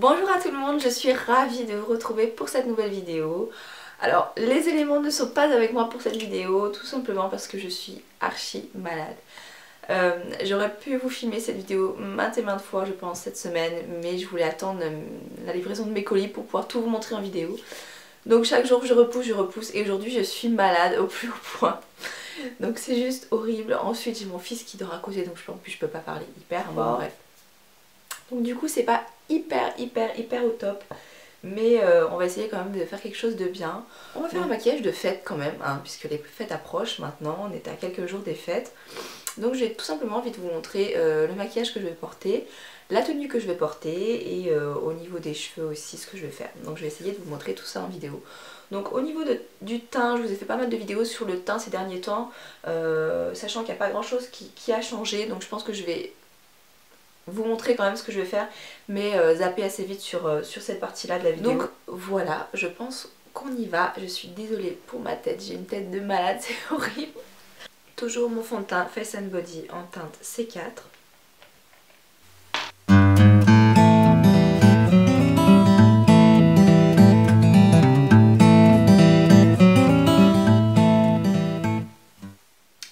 Bonjour à tout le monde, je suis ravie de vous retrouver pour cette nouvelle vidéo. Alors les éléments ne sont pas avec moi pour cette vidéo, tout simplement parce que je suis archi malade. J'aurais pu vous filmer cette vidéo maintes et maintes fois je pense cette semaine, mais je voulais attendre la livraison de mes colis pour pouvoir tout vous montrer en vidéo. Donc chaque jour je repousse et aujourd'hui je suis malade au plus haut point. Donc c'est juste horrible. Ensuite j'ai mon fils qui dort à côté, donc en plus je peux pas parler hyper fort. Bref. Donc du coup c'est pas hyper au top, mais on va essayer quand même de faire quelque chose de bien. On va faire un maquillage de fête quand même, hein, puisque les fêtes approchent maintenant, on est à quelques jours des fêtes. Donc j'ai tout simplement envie de vous montrer le maquillage que je vais porter, la tenue que je vais porter et au niveau des cheveux aussi ce que je vais faire. Donc je vais essayer de vous montrer tout ça en vidéo. Donc au niveau du teint, je vous ai fait pas mal de vidéos sur le teint ces derniers temps, sachant qu'il n'y a pas grand chose qui a changé, donc je pense que je vais vous montrer quand même ce que je vais faire, mais zapper assez vite sur cette partie là de la vidéo. Donc voilà, je pense qu'on y va. Je suis désolée pour ma tête, j'ai une tête de malade, c'est horrible. Toujours mon fond de teint Face and Body en teinte C4.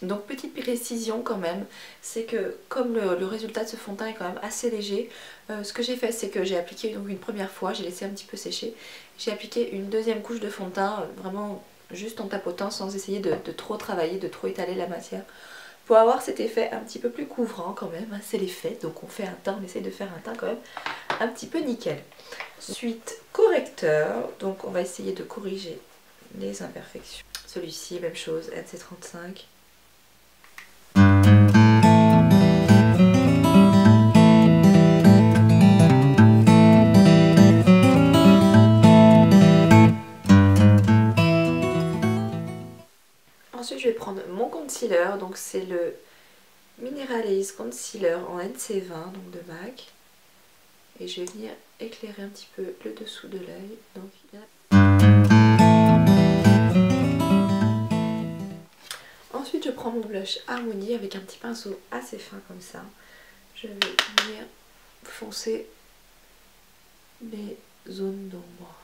Donc petite précision quand même, c'est que comme le résultat de ce fond de teint est quand même assez léger, ce que j'ai fait c'est que j'ai appliqué donc une première fois, j'ai laissé un petit peu sécher, j'ai appliqué une deuxième couche de fond de teint vraiment juste en tapotant sans essayer de trop travailler, de trop étaler la matière, pour avoir cet effet un petit peu plus couvrant quand même, hein, c'est l'effet, donc on fait un teint, on essaye de faire un teint quand même un petit peu nickel. Ensuite correcteur, donc on va essayer de corriger les imperfections. Celui-ci même chose, NC35. Ensuite je vais prendre mon concealer, donc c'est le Mineralize Concealer en NC20 donc de MAC, et je vais venir éclairer un petit peu le dessous de l'œil. Donc ensuite je prends mon blush Harmony avec un petit pinceau assez fin comme ça. Je vais venir foncer les zones d'ombre.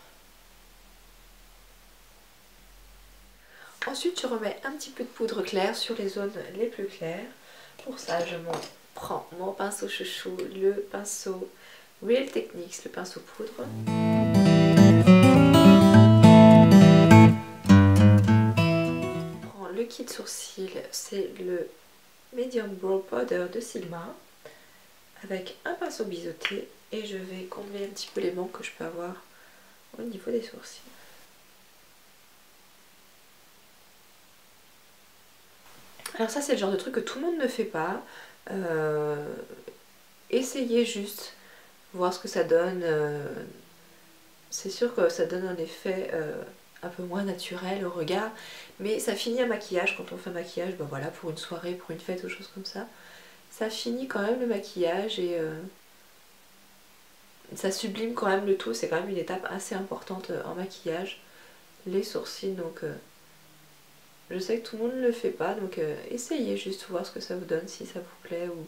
Ensuite je remets un petit peu de poudre claire sur les zones les plus claires. Pour ça je prends mon pinceau chouchou, le pinceau Real Techniques, le pinceau poudre. Je prends le kit sourcil, c'est le Medium Brow Powder de Sigma, avec un pinceau biseauté, et je vais combler un petit peu les manques que je peux avoir au niveau des sourcils. Alors ça c'est le genre de truc que tout le monde ne fait pas, essayez juste, voir ce que ça donne, c'est sûr que ça donne un effet un peu moins naturel au regard, mais ça finit un maquillage. Quand on fait un maquillage, ben voilà, pour une soirée, pour une fête ou chose comme ça, ça finit quand même le maquillage et ça sublime quand même le tout. C'est quand même une étape assez importante en maquillage, les sourcils. Donc je sais que tout le monde ne le fait pas, donc essayez juste voir ce que ça vous donne, si ça vous plaît, ou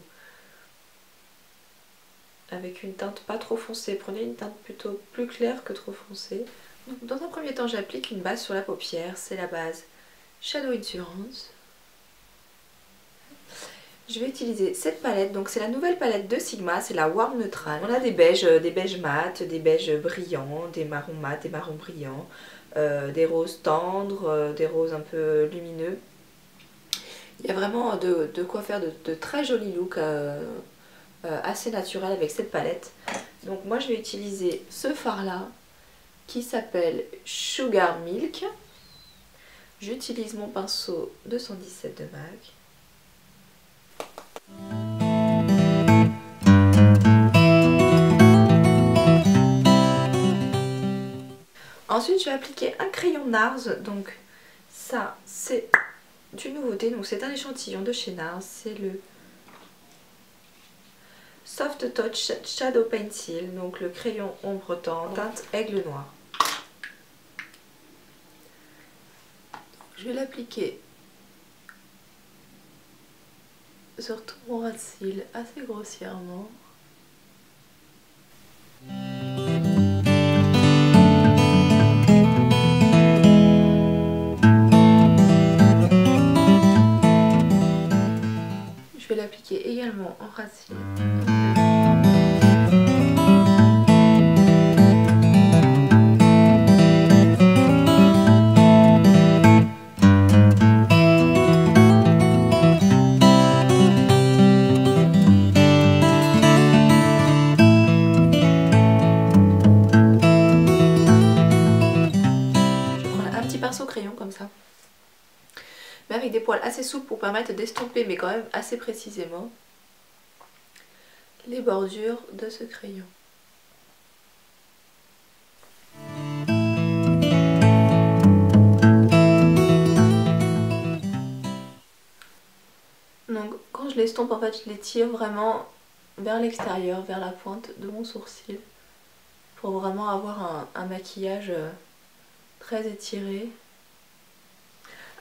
avec une teinte pas trop foncée. Prenez une teinte plutôt plus claire que trop foncée. Donc, dans un premier temps j'applique une base sur la paupière, c'est la base Shadow Insurance. Je vais utiliser cette palette, donc c'est la nouvelle palette de Sigma, c'est la Warm Neutral. On a des beiges mat, des beiges brillants, des marrons mat, des marrons brillants, des roses tendres, des roses un peu lumineux. Il y a vraiment de quoi faire de très jolis looks assez naturels avec cette palette. Donc moi je vais utiliser ce fard là qui s'appelle Sugar Milk. J'utilise mon pinceau 217 de MAC. Ensuite je vais appliquer un crayon NARS, donc ça c'est une nouveauté, donc c'est un échantillon de chez NARS, c'est le Soft Touch Shadow Pencil, donc le crayon ombre tendre, teinte aigle noir. Je vais l'appliquer sur tout mon ras de cils assez grossièrement. mais avec des poils assez souples pour permettre d'estomper, mais quand même assez précisément, les bordures de ce crayon. Donc quand je l'estompe, en fait je les tire vraiment vers l'extérieur, vers la pointe de mon sourcil, pour vraiment avoir un maquillage très étiré.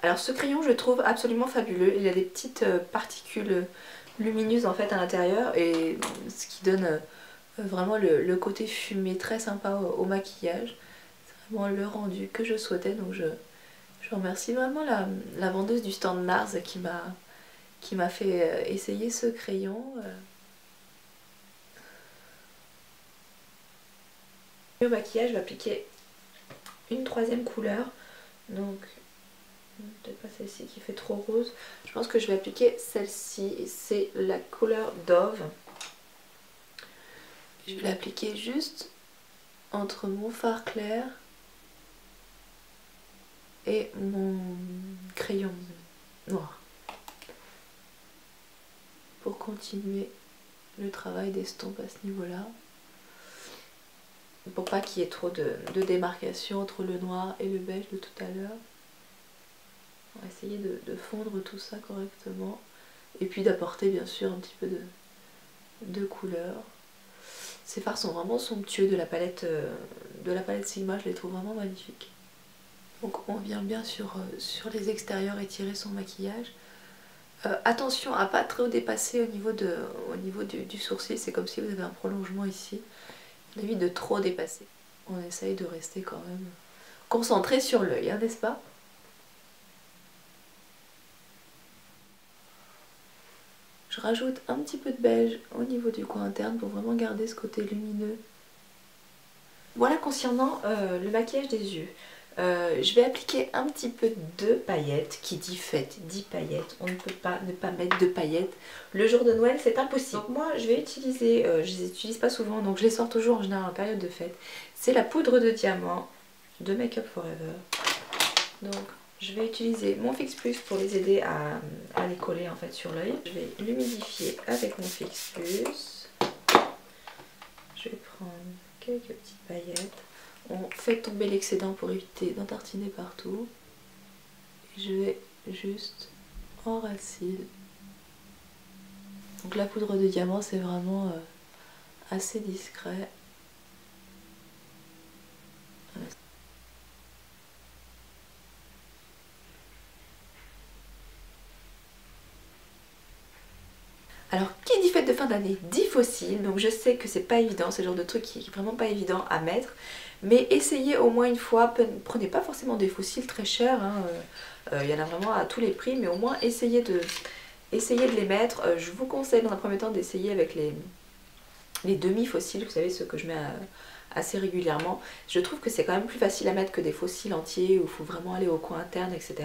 Alors ce crayon je le trouve absolument fabuleux, il a des petites particules lumineuses en fait à l'intérieur, et ce qui donne vraiment le côté fumé très sympa au maquillage. C'est vraiment le rendu que je souhaitais, donc je remercie vraiment la vendeuse du stand Nars qui m'a fait essayer ce crayon. Au maquillage, je vais appliquer une troisième couleur, donc peut-être pas celle-ci qui fait trop rose. Je pense que je vais appliquer celle-ci, c'est la couleur Dove. Je vais l'appliquer juste entre mon fard clair et mon crayon noir pour continuer le travail d'estompe à ce niveau-là, pour pas qu'il y ait trop de démarcation entre le noir et le beige de tout à l'heure. On va essayer de fondre tout ça correctement et puis d'apporter bien sûr un petit peu de couleur. Ces fards sont vraiment somptueux de la palette Sigma, je les trouve vraiment magnifiques. Donc on vient bien sur les extérieurs étirer son maquillage. Attention à pas trop dépasser au niveau du sourcil, c'est comme si vous avez un prolongement ici. On évite de trop dépasser. On essaye de rester quand même concentré sur l'œil, hein, n'est-ce pas? Je rajoute un petit peu de beige au niveau du coin interne pour vraiment garder ce côté lumineux. Voilà concernant le maquillage des yeux. Je vais appliquer un petit peu de paillettes. Qui dit fête dit paillettes. On ne peut pas ne pas mettre de paillettes. Le jour de Noël, c'est impossible. Donc moi, je vais utiliser, je les utilise pas souvent, donc je les sors toujours en général en période de fête. C'est la poudre de diamant de Make Up For Ever. Donc je vais utiliser mon Fix Plus pour les aider à les coller en fait sur l'œil. Je vais l'humidifier avec mon Fix Plus. Je vais prendre quelques petites paillettes. On fait tomber l'excédent pour éviter d'en tartiner partout. Je vais juste enraciner. Donc la poudre de diamant, c'est vraiment assez discret. Alors, qui dit fête de fin d'année dit fossile, donc je sais que c'est pas évident, c'est le genre de truc qui est vraiment pas évident à mettre, mais essayez au moins une fois, prenez pas forcément des fossiles très chers, hein, y en a vraiment à tous les prix, mais au moins essayez de les mettre. Je vous conseille dans un premier temps d'essayer avec les demi-fossiles, vous savez, ceux que je mets assez régulièrement. Je trouve que c'est quand même plus facile à mettre que des fossiles entiers où il faut vraiment aller au coin interne, etc.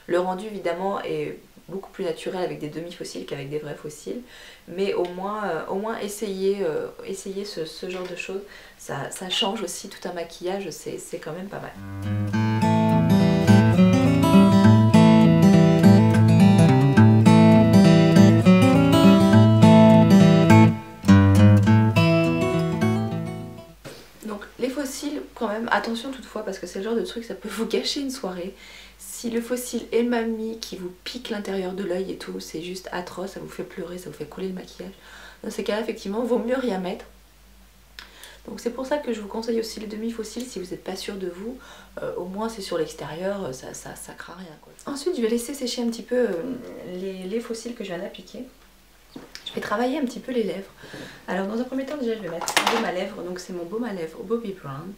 Le rendu évidemment est beaucoup plus naturel avec des demi-fossiles qu'avec des vrais fossiles, mais au moins essayez ce genre de choses, ça change aussi tout un maquillage, c'est quand même pas mal. Donc les fossiles, quand même, attention toutefois, parce que c'est le genre de truc, ça peut vous gâcher une soirée. Si le fossile est mal mis, qui vous pique l'intérieur de l'œil et tout, c'est juste atroce, ça vous fait pleurer, ça vous fait couler le maquillage. Dans ces cas-là, effectivement, vaut mieux rien mettre. Donc c'est pour ça que je vous conseille aussi les demi-fossiles si vous n'êtes pas sûr de vous. Au moins c'est sur l'extérieur, ça craint rien, quoi. Ensuite je vais laisser sécher un petit peu les fossiles que je viens d'appliquer. Je vais travailler un petit peu les lèvres. Alors dans un premier temps déjà je vais mettre un baume à lèvres, donc c'est mon baume à lèvres Bobbi Brown,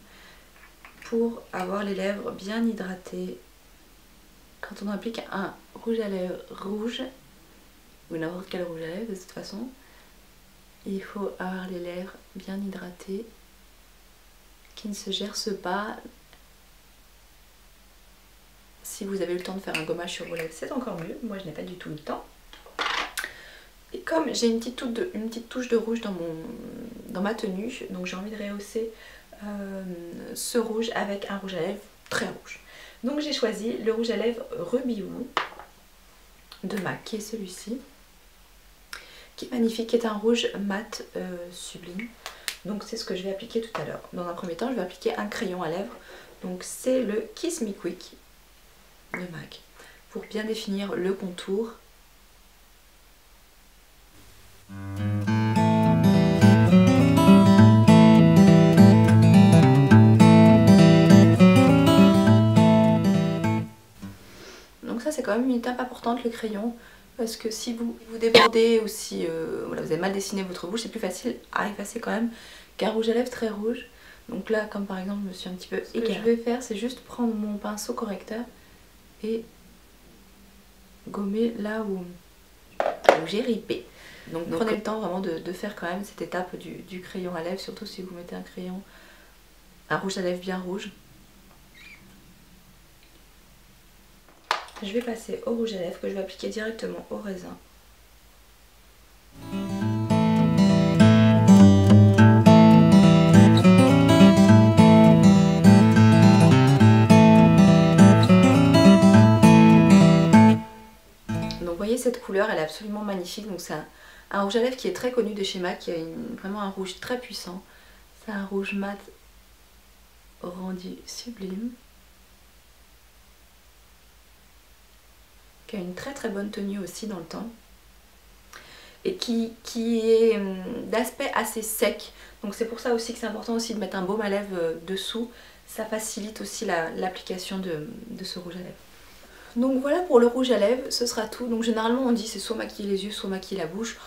pour avoir les lèvres bien hydratées. Quand on applique un rouge à lèvres rouge, ou n'importe quel rouge à lèvres de toute façon, il faut avoir les lèvres bien hydratées, qui ne se gercent pas. Si vous avez eu le temps de faire un gommage sur vos lèvres, c'est encore mieux. Moi je n'ai pas du tout eu le temps. Et comme j'ai une petite touche de rouge dans ma tenue, donc j'ai envie de rehausser ce rouge avec un rouge à lèvres très rouge. Donc j'ai choisi le rouge à lèvres Ruby Woo. de MAC qui est celui-ci, qui est magnifique, qui est un rouge mat sublime. Donc c'est ce que je vais appliquer tout à l'heure. Dans un premier temps, je vais appliquer un crayon à lèvres. Donc c'est le Kiss Me Quick de MAC pour bien définir le contour. Donc ça c'est quand même une étape importante, le crayon, parce que si vous débordez ou si voilà, vous avez mal dessiné votre bouche, c'est plus facile à effacer quand même qu'un rouge à lèvres très rouge. Donc là, comme par exemple je me suis un petit peu égarée, ce que je vais faire c'est juste prendre mon pinceau correcteur et gommer là où j'ai ripé. Donc prenez le temps vraiment de faire quand même cette étape du crayon à lèvres, surtout si vous mettez un rouge à lèvres bien rouge. Je vais passer au rouge à lèvres que je vais appliquer directement au raisin. Donc vous voyez cette couleur, elle est absolument magnifique. Donc c'est un rouge à lèvres qui est très connu de chez MAC, qui a vraiment un rouge très puissant. C'est un rouge mat rendu sublime, qui a une très très bonne tenue aussi dans le temps et qui est d'aspect assez sec. Donc c'est pour ça aussi que c'est important aussi de mettre un baume à lèvres dessous. Ça facilite aussi l'application de ce rouge à lèvres. Donc voilà pour le rouge à lèvres, ce sera tout. Donc généralement on dit c'est soit maquiller les yeux, soit maquiller la bouche.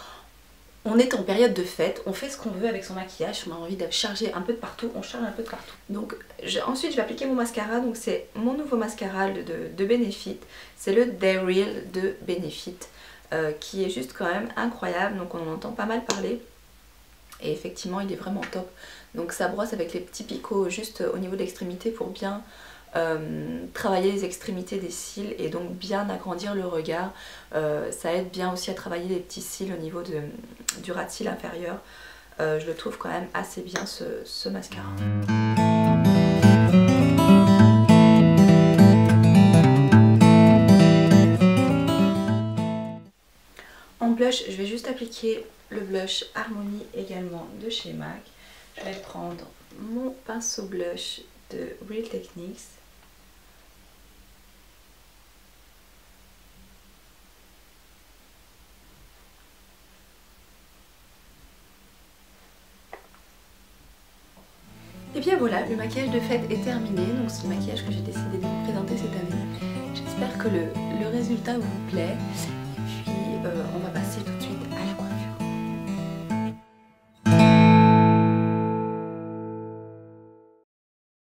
On est en période de fête, on fait ce qu'on veut avec son maquillage, on a envie de charger un peu de partout, on charge un peu de partout. Donc ensuite je vais appliquer mon mascara, donc c'est mon nouveau mascara de Benefit, c'est le Day Real de Benefit, qui est juste quand même incroyable, donc on en entend pas mal parler. Et effectivement il est vraiment top, donc ça brosse avec les petits picots juste au niveau de l'extrémité pour bien travailler les extrémités des cils et donc bien agrandir le regard. Ça aide bien aussi à travailler les petits cils au niveau du ras de cils inférieur. Je le trouve quand même assez bien ce mascara. En blush, je vais juste appliquer le blush Harmony également de chez MAC. Je vais prendre mon pinceau blush de Real Techniques. Et bien voilà, le maquillage de fête est terminé, donc c'est le maquillage que j'ai décidé de vous présenter cette année. J'espère que le résultat vous plaît, et puis on va passer tout de suite